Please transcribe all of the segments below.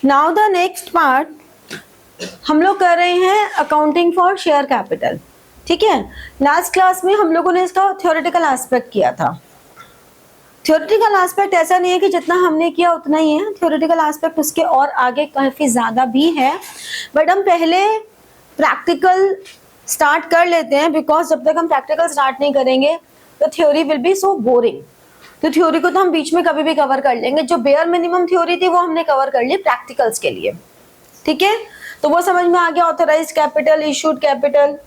Now the next part हम लोग कर रहे हैं अकाउंटिंग फॉर शेयर कैपिटल। ठीक है, लास्ट क्लास में हम लोगों ने इसका थ्योरेटिकल एस्पेक्ट किया था। थ्योरेटिकल एस्पेक्ट ऐसा नहीं है कि जितना हमने किया उतना ही है, थ्योरेटिकल एस्पेक्ट उसके और आगे काफी ज्यादा भी है, बट हम पहले प्रैक्टिकल स्टार्ट कर लेते हैं, बिकॉज जब तक हम प्रैक्टिकल स्टार्ट नहीं करेंगे तो theory will be so boring. तो थ्योरी को तो हम बीच में कभी भी कवर कर लेंगे, जो बेयर मिनिमम थ्योरी थी वो हमने कवर कर ली प्रैक्टिकल्स के लिए। ठीक है, तो वो समझ में आ गया। Authorised capital, issued capital,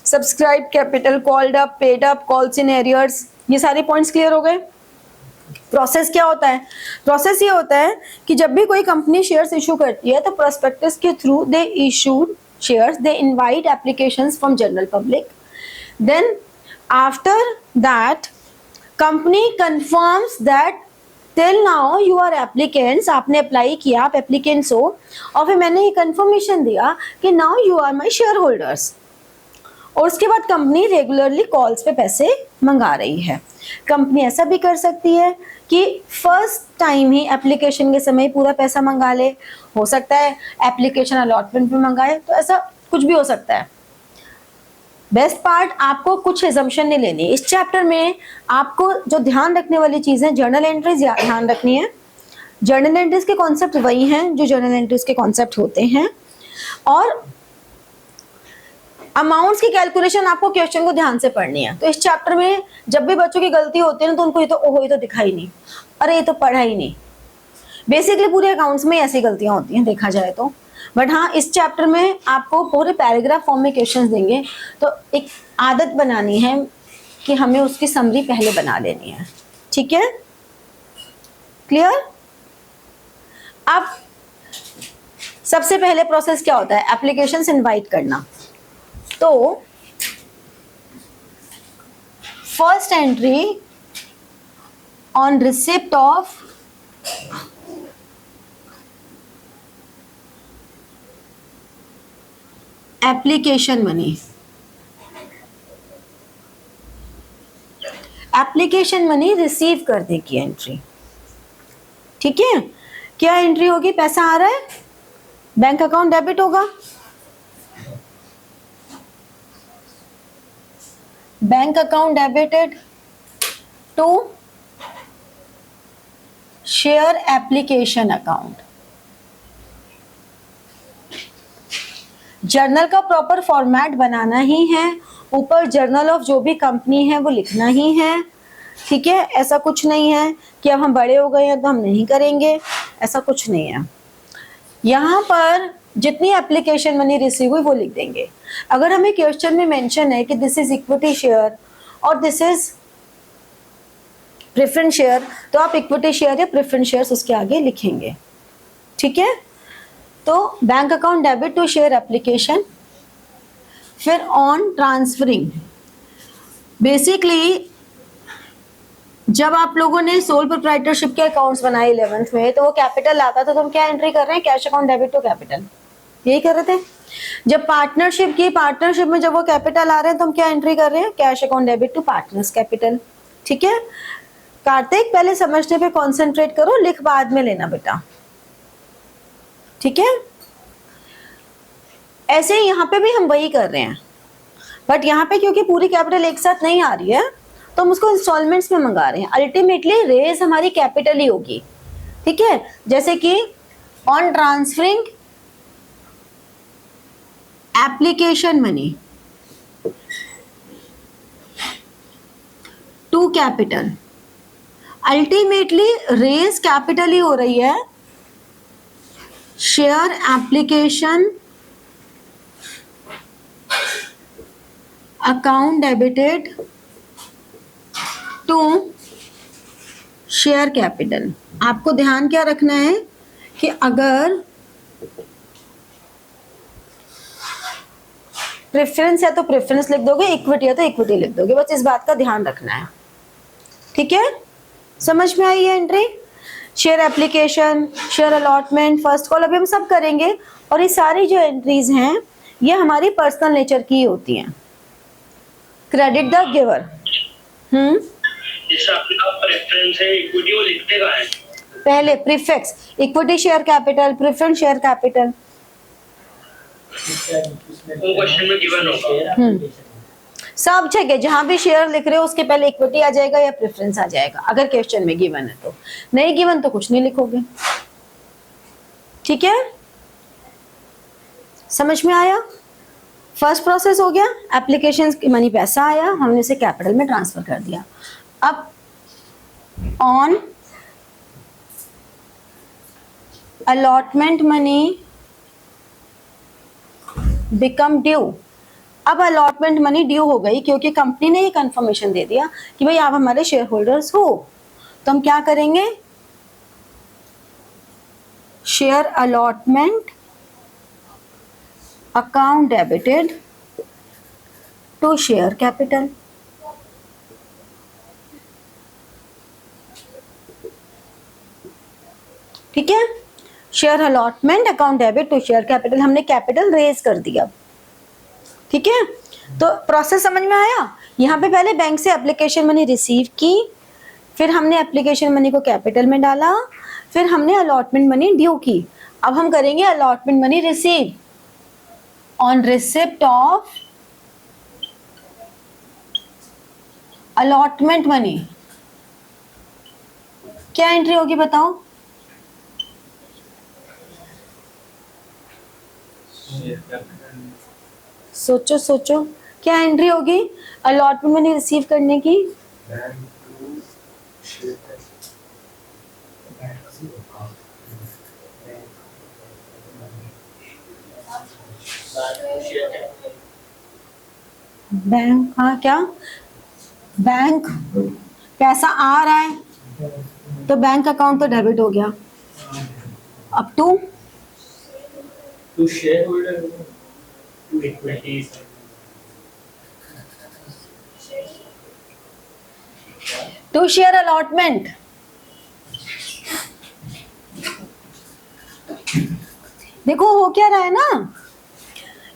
subscribe capital, called up, paid up, calls in arrears, ये सारे पॉइंट्स क्लियर हो गए। प्रोसेस क्या होता है? प्रोसेस ये होता है कि जब भी कोई कंपनी शेयर्स इशू करती है तो प्रोस्पेक्टस के through they issue shares, they invite applications from general public, then after that company confirms that till now you are applicants, आपने अप्लाई किया, आप एप्लीकेंट्स हो, और फिर मैंने ये कंफर्मेशन दिया कि now you are my share holders, और उसके बाद कंपनी रेगुलरली कॉल्स पे पैसे मंगा रही है। कंपनी ऐसा भी कर सकती है कि फर्स्ट टाइम ही एप्लीकेशन के समय पूरा पैसा मंगा ले, हो सकता है एप्लीकेशन अलॉटमेंट पे मंगाए, तो ऐसा कुछ भी हो सकता है। बेस्ट पार्ट, आपको कुछ एजम्पशन नहीं लेनी। इस चैप्टर में आपको जो ध्यान रखने वाली चीजें, जर्नल एंट्रीज ध्यान रखनी है। जर्नल एंट्रीज के कॉन्सेप्ट वही हैं जो जर्नल एंट्रीज के कॉन्सेप्ट होते हैं, और अमाउंट्स की कैलकुलेशन आपको क्वेश्चन को ध्यान से पढ़नी है। तो इस चैप्टर में जब भी बच्चों की गलती होती है ना, तो उनको ये तो ओहो, ये तो दिखा ही नहीं, अरे ये तो पढ़ा ही नहीं। बेसिकली पूरे अकाउंट्स में ऐसी गलतियां होती हैं देखा जाए तो, बट हाँ इस चैप्टर में आपको पूरे पैराग्राफ फॉर्म में क्वेश्चंस देंगे, तो एक आदत बनानी है कि हमें उसकी समरी पहले बना लेनी है। ठीक है, क्लियर? अब सबसे पहले प्रोसेस क्या होता है? एप्लीकेशंस इनवाइट करना। तो first entry on receipt of application money, application money receive करने की एंट्री। ठीक है, क्या एंट्री होगी? पैसा आ रहा है, बैंक अकाउंट डेबिट होगा, bank account debited to share application account. Journal का प्रॉपर फॉर्मेट बनाना ही है, ऊपर जर्नल ऑफ जो भी कंपनी है वो लिखना ही है। ठीक है, ऐसा कुछ नहीं है कि अब हम बड़े हो गए हैं तो हम नहीं करेंगे, ऐसा कुछ नहीं है। यहाँ पर जितनी एप्लीकेशन मनी रिसीव हुई वो लिख देंगे। अगर हमें क्वेश्चन में मेंशन है कि दिस इज इक्विटी शेयर और दिस इज प्रेफरेंस शेयर, तो आप इक्विटी शेयर या प्रेफरेंस शेयर्स उसके आगे लिखेंगे। ठीक है, तो bank account debit to share application, फिर ऑन ट्रांसफरिंग। बेसिकली जब आप लोगों ने सोल प्रोप्राइटरशिप के अकाउंट्स बनाए 11th में, तो वो कैपिटल आता था, तो हम क्या एंट्री कर रहे हैं? Cash account debit to capital, यही कर रहे थे। जब पार्टनरशिप की, पार्टनरशिप में जब वो कैपिटल आ रहे हैं तो हम क्या एंट्री कर रहे हैं? Cash account debit to partners capital. ठीक है, कार्तिक पहले समझने पे कॉन्सेंट्रेट करो, लिख बाद में लेना बेटा। ठीक है, ऐसे ही यहाँ पे भी हम वही कर रहे हैं, बट यहाँ पे क्योंकि पूरी कैपिटल एक साथ नहीं आ रही है तो हम उसको इंस्टॉलमेंट्स में मंगा रहे हैं। अल्टीमेटली रेज हमारी कैपिटल ही होगी। ठीक है, जैसे कि on transferring application money to capital, ultimately raise capital ही हो रही है। Share application account debited to share capital. आपको ध्यान क्या रखना है कि अगर प्रेफरेंस है तो प्रेफरेंस लिख दोगे, इक्विटी है तो इक्विटी लिख दोगे, बस इस बात का ध्यान रखना है। ठीक है, समझ में आई है entry? Share application, share allotment, first call, अभी हम सब करेंगे, और ये सारी जो एंट्रीज हैं ये हमारी पर्सनल नेचर की होती हैं। Credit the giver. जैसे आपके पास प्रेफरेंस है, इक्विटी, वो लिखने का है। पहले prefix equity share capital, preference share capital, वो क्वेश्चन में गिवन होगा। सब जगह जहां भी शेयर लिख रहे हो उसके पहले इक्विटी आ जाएगा या प्रेफरेंस आ जाएगा, अगर क्वेश्चन में गिवन है तो। नहीं गिवन तो कुछ नहीं लिखोगे। ठीक है, समझ में आया? फर्स्ट प्रोसेस हो गया, एप्लीकेशन मनी पैसा आया, हमने इसे कैपिटल में ट्रांसफर कर दिया। अब on allotment money become due, अब अलॉटमेंट मनी ड्यू हो गई क्योंकि कंपनी ने ये कंफर्मेशन दे दिया कि भाई आप हमारे शेयर होल्डर्स हो। तो हम क्या करेंगे, share allotment account debited to share capital. ठीक है, share allotment account debit to share capital, हमने कैपिटल रेज कर दिया। ठीक है, तो प्रोसेस समझ में आया? यहाँ पे पहले बैंक से एप्लीकेशन मनी रिसीव की, फिर हमने एप्लीकेशन मनी को कैपिटल में डाला, फिर हमने अलॉटमेंट मनी ड्यू की। अब हम करेंगे allotment money receive. On receipt of allotment money क्या एंट्री होगी बताओ? सोचो सोचो, क्या एंट्री होगी अलॉटमेंट मनी रिसीव करने की? बैंक, हाँ क्या, बैंक पैसा आ रहा है तो बैंक अकाउंट तो डेबिट हो गया। अब to share holder, to equity, to share allotment, देखो हो क्या रहा है ना,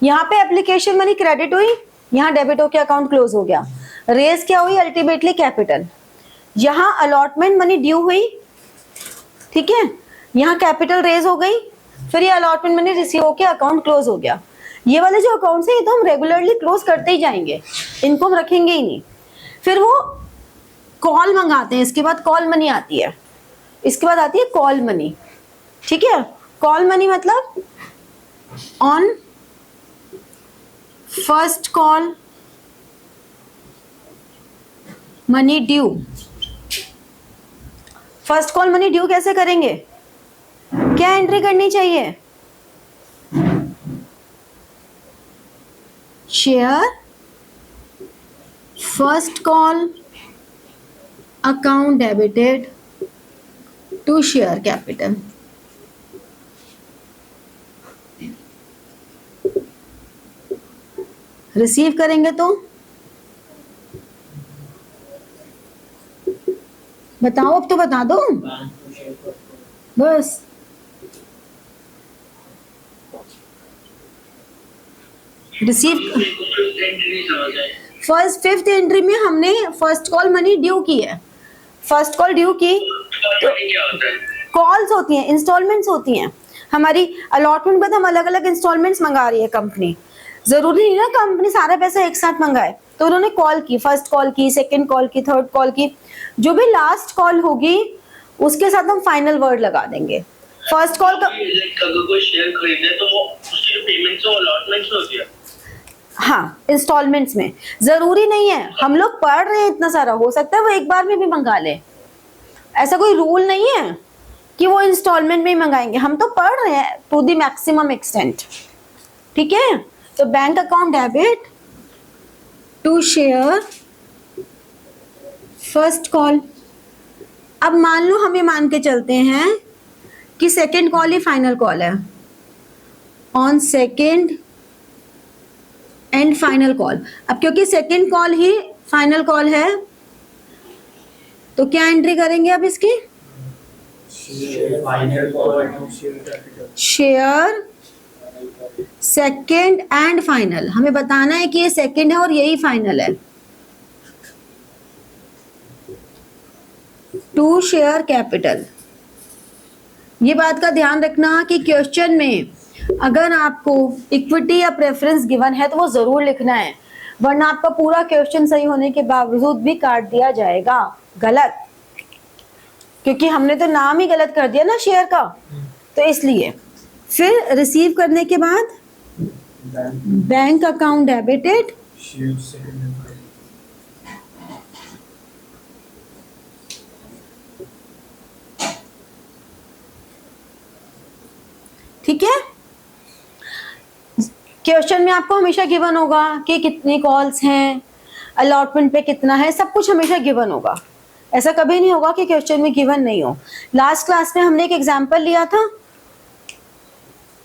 यहाँ पे एप्लीकेशन मनी क्रेडिट हुई, यहाँ डेबिट होके अकाउंट क्लोज हो गया। रेज क्या हुई अल्टीमेटली कैपिटल, यहाँ अलॉटमेंट मनी ड्यू हुई। ठीक है, यहाँ कैपिटल रेज हो गई, फिर ये अलॉटमेंट मनी रिसीव होके अकाउंट क्लोज हो गया। ये वाले जो अकाउंट्स है ये तो हम रेगुलरली क्लोज करते ही जाएंगे, इनको हम रखेंगे ही नहीं। फिर वो कॉल मंगाते हैं, इसके बाद कॉल मनी आती है, इसके बाद आती है कॉल मनी। ठीक है, कॉल मनी मतलब on first call money due. First call money due कैसे करेंगे, क्या एंट्री करनी चाहिए? Share first call account debited to share capital. Receive करेंगे तो बताओ, अब तो बता दो बस। रिसीव फर्स्ट फिफ्थ एंट्री में हमने फर्स्ट कॉल मनी ड्यू की है, फर्स्ट कॉल ड्यू की तो कॉल्स होती हैं, इंस्टॉलमेंट्स होती हैं हमारी। अलॉटमेंट बाद हम अलग अलग इंस्टॉलमेंट्स मंगा रही है कंपनी, जरूरी नहीं ना कंपनी सारा पैसा एक साथ मंगाए। तो उन्होंने कॉल की, फर्स्ट कॉल की, सेकंड कॉल की, थर्ड कॉल की, जो भी लास्ट कॉल होगी उसके साथ हम फाइनल वर्ड लगा देंगे। फर्स्ट कॉल का अगर कोई शेयर खरीदे तो वो उसकी जो पेमेंट है वो अलॉटमेंट में होती है। हाँ, इंस्टॉलमेंट्स में जरूरी नहीं है, हम लोग पढ़ रहे हैं इतना सारा, हो सकता है वो एक बार में भी मंगा ले, ऐसा कोई रूल नहीं है कि वो इंस्टॉलमेंट में ही मंगाएंगे। हम तो पढ़ रहे हैं टू द मैक्सिमम एक्सटेंट। ठीक है, तो bank account debit to share first call. अब मान लो हम ये मान के चलते हैं कि सेकंड कॉल ही फाइनल कॉल है, on second and final call. अब क्योंकि सेकंड कॉल ही फाइनल कॉल है तो क्या एंट्री करेंगे अब इसकी? शेयर सेकंड एंड फाइनल, हमें बताना है कि ये सेकंड है और यही फाइनल है। टू शेयर कैपिटल, ये बात का ध्यान रखना कि क्वेश्चन में अगर आपको इक्विटी या प्रेफरेंस गिवन है तो वो जरूर लिखना है, वरना आपका पूरा क्वेश्चन सही होने के बावजूद भी काट दिया जाएगा गलत, क्योंकि हमने तो नाम ही गलत कर दिया ना शेयर का, तो इसलिए। फिर रिसीव करने के बाद बैंक अकाउंट डेबिटेड, ठीक है। क्वेश्चन में आपको हमेशा गिवन होगा कि कितनी कॉल्स हैं, अलॉटमेंट पे कितना है, सब कुछ हमेशा गिवन होगा। ऐसा कभी नहीं होगा कि क्वेश्चन में गिवन नहीं हो। लास्ट क्लास में हमने एक एग्जांपल लिया था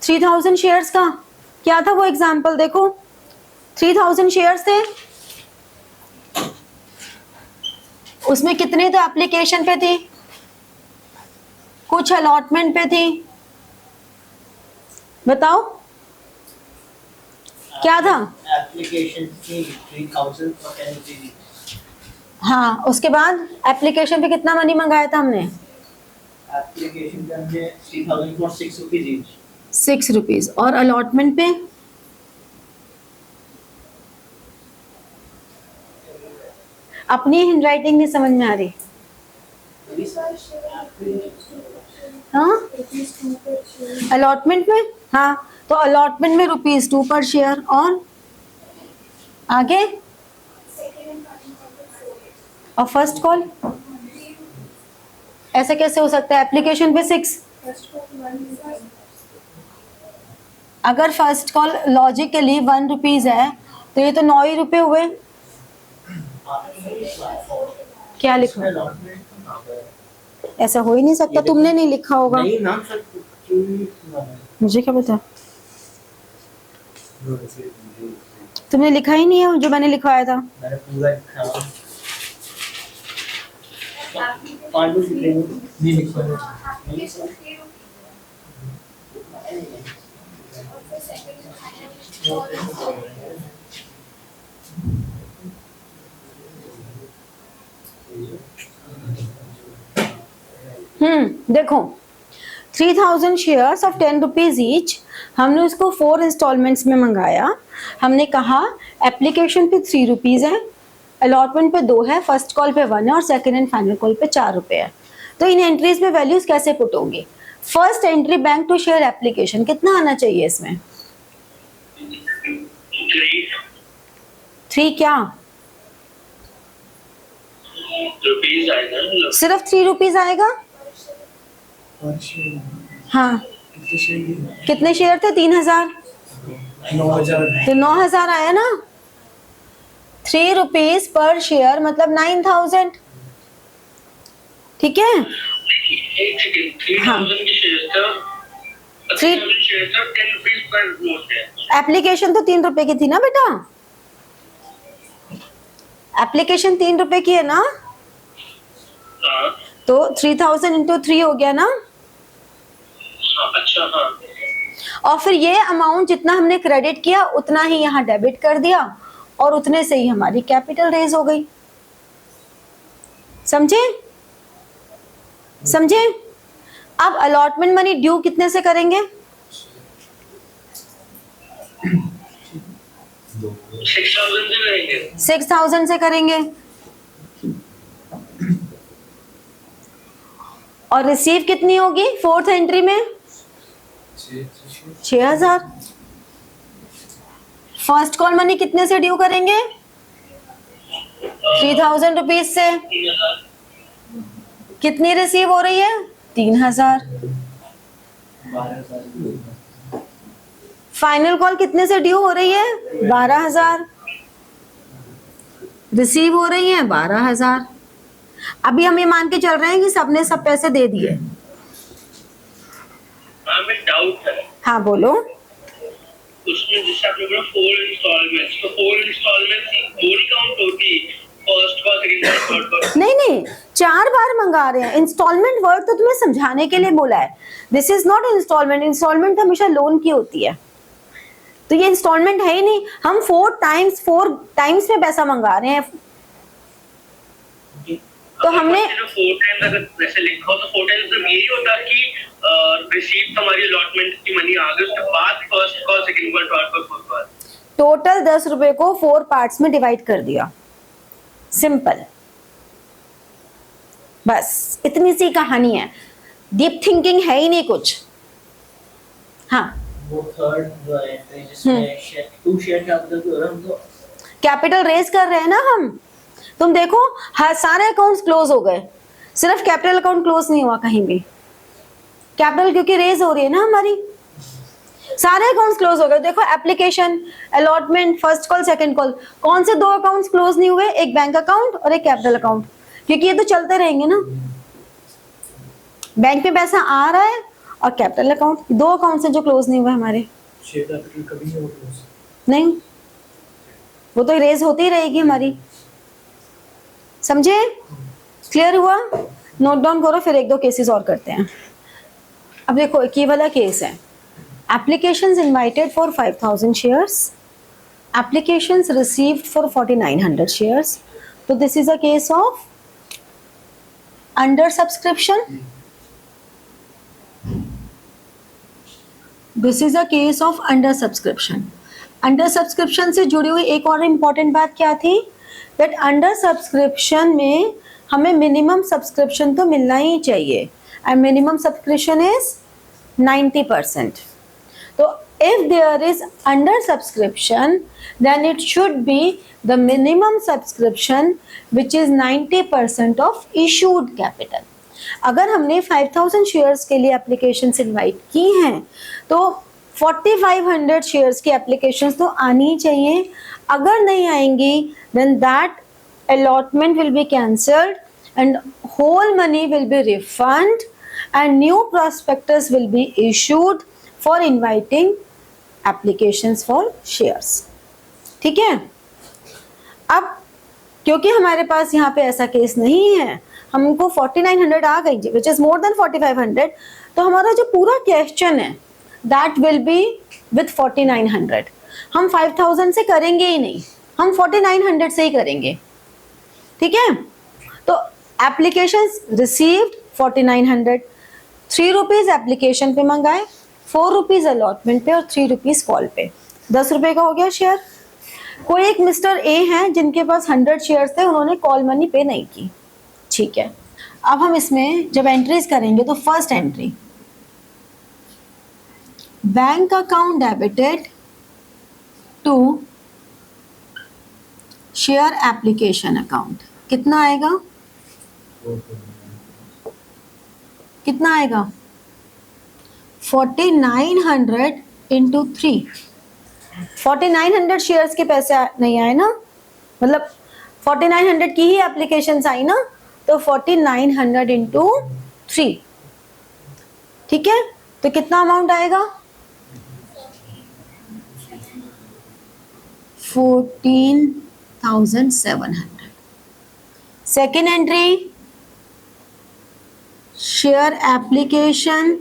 3000 शेयर्स का। क्या था वो एग्जांपल? देखो 3000 शेयर्स थे, उसमें कितने तो एप्लीकेशन पे थी, कुछ अलॉटमेंट पे थी। बताओ क्या था? एप्लीकेशन की 3000 और 10 रुपीज। हाँ, उसके बाद एप्लीकेशन पे कितना मनी मंगाया था हमने? एप्लीकेशन पे हमने 3000 फॉर 6 रुपीज ईच। 6 रुपीज। और अलॉटमेंट पे? अपनी हैंडराइटिंग नहीं समझ में आ रही। हाँ, अलॉटमेंट में, हाँ, तो अलॉटमेंट में ₹2 पर शेयर। और आगे? और फर्स्ट कॉल ऐसा कैसे हो सकता है? एप्लीकेशन पे 6। अगर फर्स्ट कॉल लॉजिकली ₹1 है तो ये तो 9 ही रुपए हुए। क्या लिखा? ऐसा हो ही नहीं सकता, तुमने नहीं लिखा होगा। नहीं नाम सर, मुझे क्या पता, तुमने लिखा ही नहीं है जो मैंने लिखवाया था। मैंने पूरा लिखा है। पांडु नहीं लिखा है। देखो 3000 शेयर्स ऑफ 10 रुपीज ईच, हमने उसको 4 इंस्टॉलमेंट्स में मंगाया। हमने कहा एप्लीकेशन पे 3 रुपीज है, अलॉटमेंट पे 2 है, फर्स्ट कॉल पे 1 है और सेकंड एंड फाइनल कॉल पे 4 रुपए है। तो इन एंट्रीज में वैल्यूज कैसे पुट होंगी? First entry bank to share application कितना आना चाहिए इसमें? 3 क्या? रुपीज आएगा। सिर्फ 3 रुपीज आएगा? हाँ, कितने शेयर थे? 3000। 9000। तो 9000 आया ना। 3 रुपीज पर शेयर मतलब 9000, ठीक है। एक सेकंड, 3000 के शेयर था, 3000 शेयर था, 10 रुपीज पर नोट है। एप्लीकेशन तो 3 रुपए की थी ना बेटा, एप्लीकेशन 3 रुपए की है ना, हाँ तो 3000 इंटू 3 हो गया ना। हाँ, अच्छा हाँ। और फिर ये अमाउंट जितना हमने क्रेडिट किया उतना ही यहाँ डेबिट कर दिया और उतने से ही हमारी कैपिटल रेज हो गई। समझे? समझे? अब अलॉटमेंट मनी ड्यू कितने से करेंगे? 6000 से करेंगे। 6000 से करेंगे। और रिसीव कितनी होगी फोर्थ एंट्री में? 6000। फर्स्ट कॉल मनी कितने से ड्यू करेंगे? 3000 रुपीज से। 3000। कितनी रिसीव हो रही है? 3000। 12000। फाइनल कॉल कितने से ड्यू हो रही है? 12000। रिसीव हो रही है 12000। अभी हम ये मान के चल रहे हैं कि सबने सब पैसे दे दिए। हाँ, मैं डाउट है हाँ बोलो। उसमें, जैसे आपने बोला 4 इंस्टॉलमेंट्स, तो 4 इंस्टॉलमेंट्स वो नहीं काउंट होगी? फर्स्ट का, सेकंड का, थर्ड का? नहीं नहीं, 4 बार मंगा रहे हैं। इंस्टॉलमेंट वर्ड तो तुम्हें समझाने के लिए बोला है। This is not instalment. Instalment हमेशा लोन की होती है, तो ये इंस्टॉलमेंट है ही नहीं। हम 4 टाइम्स में पैसा मंगा रहे हैं। तो हमने 4 टाइम्स अगर वैसे लिखा हो तो 4 टाइम्स तो यही होता कि रिसीव हमारी अलॉटमेंट की मनी आ गई, उसके बाद first call, second call, third call, fourth call. Total 10 रुपए को 4 पार्ट्स में डिवाइड कर दिया, सिंपल, बस इतनी सी कहानी है, डीप थिंकिंग है ही नहीं कुछ। हाँ, वो थर्ड जो है जिसमें टू शेयर कैपिटल हो रहा है उनको कैपिटल रेज कर रहे हैं ना हम। तुम देखो हर सारे अकाउंट्स क्लोज हो गए, सिर्फ कैपिटल अकाउंट क्लोज नहीं हुआ कहीं भी। कैपिटल क्योंकि रेज हो रही है ना हमारी, सारे अकाउंट्स क्लोज हो गए। देखो application, allotment, first call, second call, कौन से 2 अकाउंट्स क्लोज नहीं हुए? एक बैंक अकाउंट और एक कैपिटल अकाउंट, क्योंकि ये तो चलते रहेंगे ना। बैंक में पैसा आ रहा है और कैपिटल अकाउंट, 2 अकाउंट्स हैं जो क्लोज नहीं हुए हमारे। शेयर कैपिटल कभी नहीं होगा नहीं, वो तो रेज होती ही रहेगी हमारी, समझे? क्लियर हुआ? नोट डाउन करो, फिर 1-2 केसेस और करते हैं। अब देखो एक ये वाला केस है, applications invited for 5000 shares, applications received for 4900 shares. तो this is a case of under subscription, this is a case of under subscription. Under subscription से जुड़ी हुई एक और इम्पॉर्टेंट बात क्या थी, दैट अंडर सब्सक्रिप्शन में हमें मिनिमम सब्सक्रिप्शन तो मिलना ही चाहिए, एंड मिनिमम सब्सक्रिप्शन इज 90%. तो if there is under subscription, then it should be the minimum subscription which is 90% of issued capital. अगर हमने 5000 शेयर्स के लिए एप्लीकेशंस इनवाइट की हैं तो 4500 शेयर्स की एप्लीकेशंस तो आनी ही चाहिए। अगर नहीं आएंगी then that allotment will be cancelled and whole money will be refunded and new prospectus will be issued for inviting applications for shares. ठीक है? अब क्योंकि हमारे पास यहाँ पे ऐसा केस नहीं है, हमको 4900 आ गई which is more than 4500, तो हमारा जो पूरा क्वेश्चन है that will be with 4900. हम 5000 से करेंगे ही नहीं, हम 4900 से ही करेंगे। ठीक है? तो एप्लीकेशंस रिसीव्ड 4900, 3 रुपीज एप्लीकेशन पे मंगाए, 4 रुपीज अलॉटमेंट पे और 3 रुपीज कॉल पे, 10 रुपए का हो गया शेयर। कोई एक मिस्टर ए हैं जिनके पास 100 शेयर्स थे, उन्होंने कॉल मनी पे नहीं की। ठीक है, अब हम इसमें जब एंट्रीज करेंगे तो first entry, bank account debited to share application account, कितना आएगा? कितना आएगा? 4900 इंटू 3। 4900 शेयर्स के पैसे नहीं आए ना, मतलब 4900 की ही एप्लीकेशंस आई ना, तो 4900 इंटू 3। ठीक है, तो कितना अमाउंट आएगा? 14,700। Second entry, share application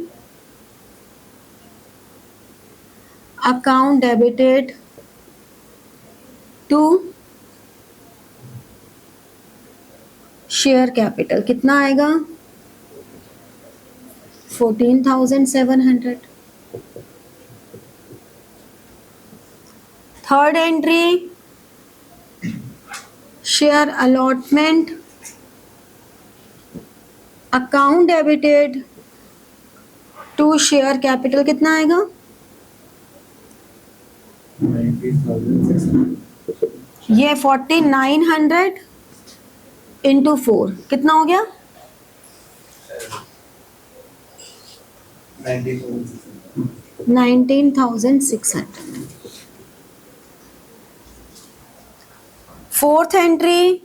account debited to share capital, कितना आएगा? 14,700। Third entry, share allotment account debited to share capital, कितना आएगा? 90,600। ये 4900 इंटू 4 कितना हो गया? 19,600। Fourth entry,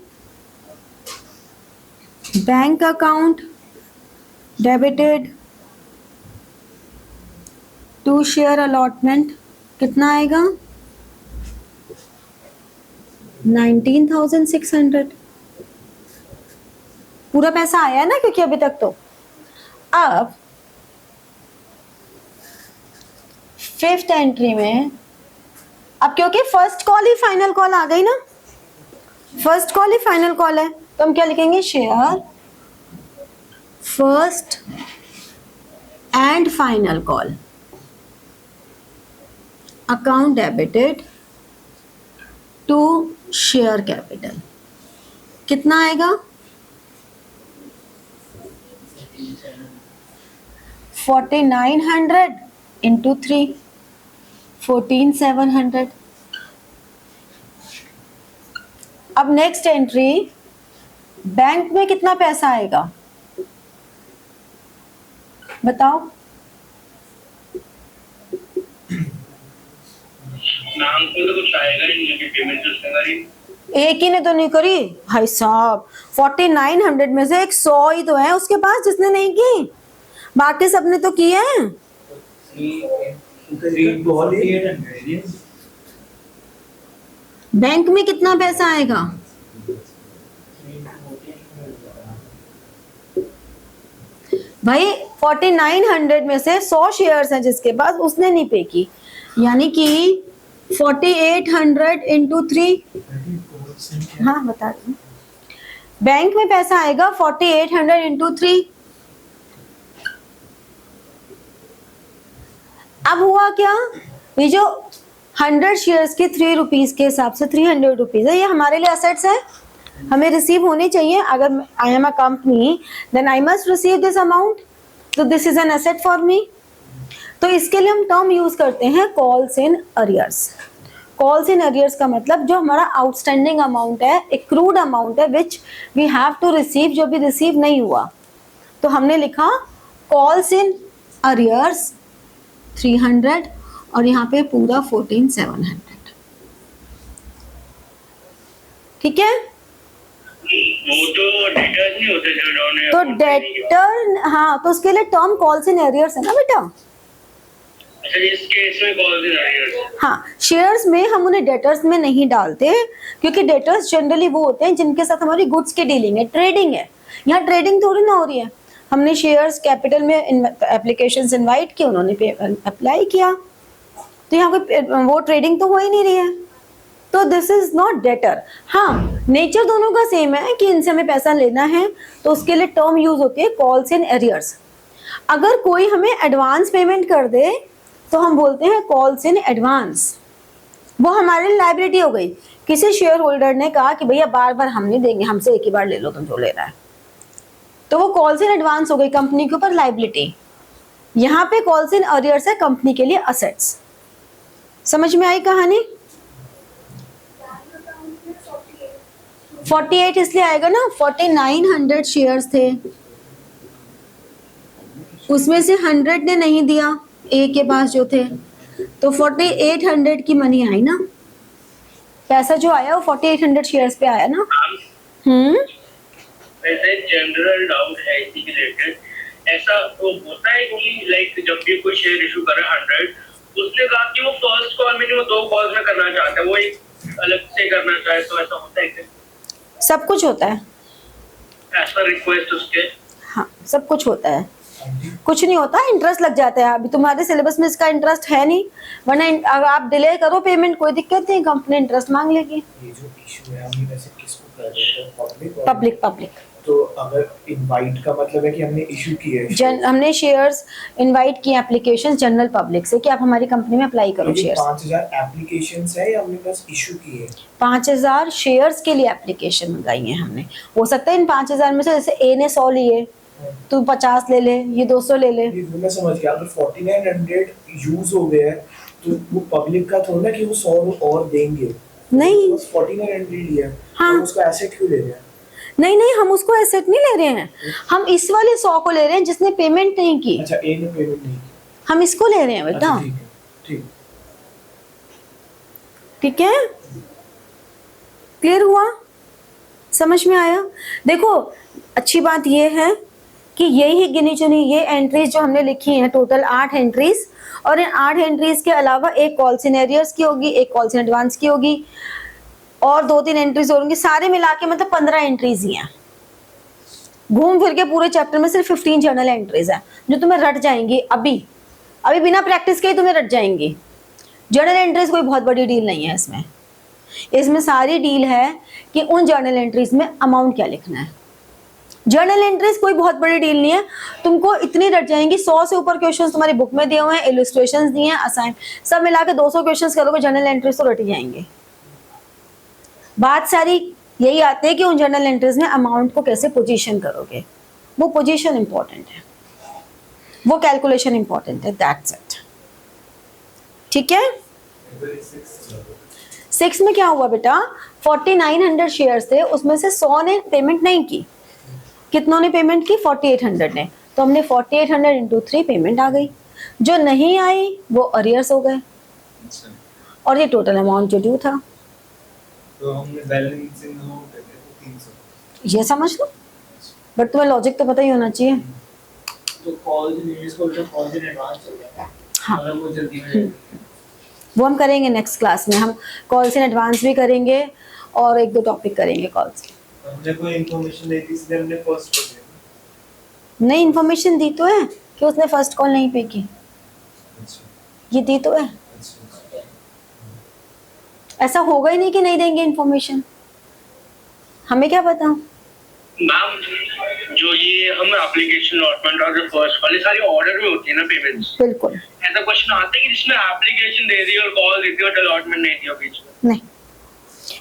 bank account debited to share allotment, कितना आएगा? 19,600। पूरा पैसा आया ना, क्योंकि अभी तक तो। अब फिफ्थ एंट्री में, अब क्योंकि फर्स्ट कॉल ही फाइनल कॉल आ गई ना, फर्स्ट कॉल ही फाइनल कॉल है, तो हम क्या लिखेंगे? Share first and final call, account debited to share capital, कितना आएगा? 4900 इंटू 3, 14700। अब नेक्स्ट एंट्री, बैंक में कितना पैसा आएगा बताओ? नाम को तो कुछ आएगा ही नहीं, पेमेंट तो उसने करी। एक ही ने तो नहीं करी भाई साहब। 4900 में से एक 100 ही तो है उसके पास जिसने नहीं की, बाकी सबने तो किए हैं। 3,800 बैंक में कितना पैसा आएगा? भाई 4900 में से 100 शेयर्स हैं जिसके पास, उसने नहीं पे की, यानी कि 4800 इंटू 3। हाँ बता दूं, बैंक में पैसा आएगा 4800 इंटू 3। अब हुआ क्या, ये जो 100 शेयर्स के 3 रुपीज के हिसाब से 300 रुपीज है, ये हमारे लिए असेट्स है, हमें रिसीव होनी चाहिए। अगर I am a company then I must receive this amount, तो this is an asset for me. तो इसके लिए हम टर्म यूज करते हैं calls in arrears. Calls in arrears का मतलब जो हमारा आउटस्टैंडिंग अमाउंट है, एक्रूड अमाउंट है which we have to receive, जो भी रिसीव नहीं हुआ, तो हमने लिखा कॉल्स इन अरियर्स 300 और यहाँ पे पूरा 14700। ठीक है, वो तो डेटर्स नहीं होते जिन्होंने तो डेटर, हाँ तो उसके लिए टर्म कॉल्स इन एरियर्स है ना बेटा। अच्छा, इस केस में कॉल्स इन अरियर्स। हाँ, शेयर्स में हम उन्हें डेटर्स में नहीं डालते, क्योंकि डेटर्स जनरली वो होते हैं जिनके साथ हमारी गुड्स की डीलिंग है, ट्रेडिंग है। यहाँ ट्रेडिंग थोड़ी ना हो रही है, हमने शेयर्स कैपिटल में एप्लीकेशंस इनवाइट की, उन्होंने अप्लाई किया, तो यहाँ कोई वो ट्रेडिंग तो हो ही नहीं रही है, तो दिस इज नॉट डेटर। हाँ, नेचर दोनों का सेम है कि इनसे हमें पैसा लेना है, तो उसके लिए टर्म यूज होती है कॉल्स इन एरियर्स। अगर कोई हमें एडवांस पेमेंट कर दे तो हम बोलते हैं कॉल्स इन एडवांस, वो हमारे लिए लायबिलिटी हो गई। किसी शेयर होल्डर ने कहा कि भैया बार बार हम नहीं देंगे, हमसे एक ही बार ले लो तुम जो ले रहा है, तो वो कॉल्स इन एडवांस हो गई, कंपनी के ऊपर लायबिलिटी। यहाँ पे कॉल्स इन अरियर्स है कंपनी के लिए असेट्स। समझ में आई कहानी? 48 इसलिए आएगा ना, 4900 शेयर्स थे, उसमें से 100 ने नहीं दिया, ए के पास जो थे, तो 4800 की मनी आई ना, पैसा जो आया वो 4800 शेयर्स पे आया ना। वैसे जनरल डाउट है इसी के रिलेटेड, ऐसा तो होता है कि लाइक जब भी कोई शेयर इशू करे 100, उसने कहा कि वो फर्स्ट कॉल में वो 2 कॉल्स में करना चाहता है, वो एक अलग से करना चाहे, तो ऐसा होता है क्या? सब कुछ होता है, ऐसा रिक्वेस्ट उसके? हाँ सब कुछ होता है, कुछ नहीं होता, इंटरेस्ट लग जाता है। अभी तुम्हारे सिलेबस में इसका इंटरेस्ट है नहीं, वरना अगर आप डिले करो पेमेंट कोई दिक्कत नहीं, कंपनी इंटरेस्ट मांग लेगी। ये जो इशू है हमने वैसे किसको कर रहे हैं? पब्लिक। तो अगर इनवाइट का मतलब है कि हमने इशू किया है, हमने शेयर्स इनवाइट की एप्लीकेशन जनरल पब्लिक से कि आप हमारी कंपनी में अप्लाई करो शेयर्स। 5000 एप्लीकेशंस है या हमने बस इशू किए? 5000 शेयर्स के लिए एप्लीकेशन मंगाई है हमने। हो सकता है इन 5000 में से जैसे ए ने 100 लिए, तू 50 ले ले, ये 200 ले ले। ये मैं समझ गया, अगर 4900 यूज हो गया है तो वो पब्लिक का थोड़ा ना कि वो 100 और देंगे, नहीं, बस 4900 लिया है, हाँ। तो उसका एसेट क्यों ले रहे हैं? नहीं, हम उसको एसेट नहीं ले रहे हैं, हम इस वाले 100 को ले रहे हैं जिसने पेमेंट नहीं की। अच्छा, ए ने पेमेंट नहीं की, हम इसको ले रहे हैं बेटा। अच्छा, ठीक है, ठीक। ठीक है, क्लियर हुआ? समझ में आया? देखो अच्छी बात ये है कि यही गिनी चुनी ये एंट्रीज जो हमने लिखी हैं, टोटल 8 एंट्रीज, और इन 8 एंट्रीज के अलावा एक कॉल्स इन एरियर्स की होगी, एक कॉल्स इन एडवांस की होगी, और 2-3 एंट्रीज होंगी, सारे मिला के मतलब 15 एंट्रीज ही हैं। घूम फिर के पूरे चैप्टर में सिर्फ 15 जर्नल एंट्रीज हैं जो तुम्हें रट जाएंगी। अभी बिना प्रैक्टिस के ही तुम्हें रट जाएंगी। जर्नल एंट्रीज कोई बहुत बड़ी डील नहीं है इसमें सारी डील है कि उन जर्नल एंट्रीज में अमाउंट क्या लिखना है। जर्नल एंट्रीज कोई बहुत बड़ी डील नहीं है, तुमको इतनी रट जाएंगी, 100 से ऊपर क्वेश्चंस तुम्हारी बुक में दिए हुए हैं, इलस्ट्रेशंस दिए हैं, असाइन, सब मिला के 200 क्वेश्चंस करोगे, जर्नल एंट्रीज तो रट ही जाएंगे। बात सारी यही आती है कि उन जर्नल एंट्रीज में अमाउंट को कैसे पोजीशन करोगे, वो पोजीशन इंपॉर्टेंट है, वो कैलकुलेशन इंपॉर्टेंट है, दैट्स इट। ठीक है। 6 में क्या हुआ बेटा, 4900 शेयर्स थे, उसमें से 100 ने पेमेंट नहीं की, कितनों ने पेमेंट की, 4800 ने, तो हमने 4800 इंटू 3 पेमेंट आ गई, जो नहीं आई वो अरियर्स हो गए, और ये टोटल अमाउंट जो ड्यू था। तो हमने बैलेंसिंग अमाउंट है 300, ये समझ लो, बट तुम्हें लॉजिक तो पता ही होना चाहिए। तो कॉल जिसको कॉल इन एडवांस हो गया, हाँ। अगर वो जल्दी में वो हम करेंगे नेक्स्ट क्लास में, हम कॉल्स इन एडवांस भी करेंगे और 1-2 टॉपिक करेंगे कॉल्स। हमने कोई इन्फॉर्मेशन नहीं दी, इसलिए हमने फर्स्ट कर दिया। नहीं, इन्फॉर्मेशन दी तो है कि उसने फर्स्ट कॉल नहीं पे की, अच्छा ये दी तो है, अच्छा। ऐसा होगा ही नहीं कि नहीं देंगे इन्फॉर्मेशन, हमें क्या पता। मैम जो ये हम एप्लीकेशन अलॉटमेंट और जो फर्स्ट वाली सारी ऑर्डर में होती है ना पेमेंट्स, बिल्कुल ऐसा क्वेश्चन आता है कि जिसमें एप्लीकेशन दे दी और कॉल दी थी और अलॉटमेंट नहीं दिया बीच में? नहीं,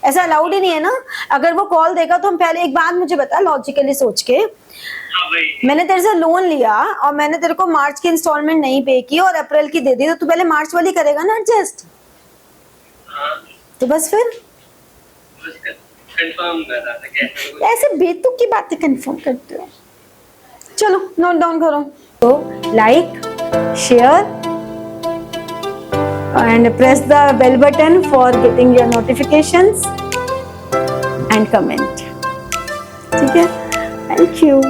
ऐसा अलाउड ही नहीं है ना। अगर वो कॉल देगा तो हम पहले, एक बात मुझे बता लॉजिकली सोच के, हाँ भाई, मैंने तेरे से लोन लिया और मैंने तेरे को मार्च की इंस्टॉलमेंट नहीं पे की और अप्रैल की दे दी, तो तू पहले मार्च वाली करेगा ना एडजस्ट, हाँ तो बस फिर बस कंफर्म कर रहा था कैसे। ऐसे बेतुक की बातें कंफर्म करते हो। चलो नोट डाउन करो, तो like, share and press the bell button for getting your notifications and comment. ठीक है, thank you.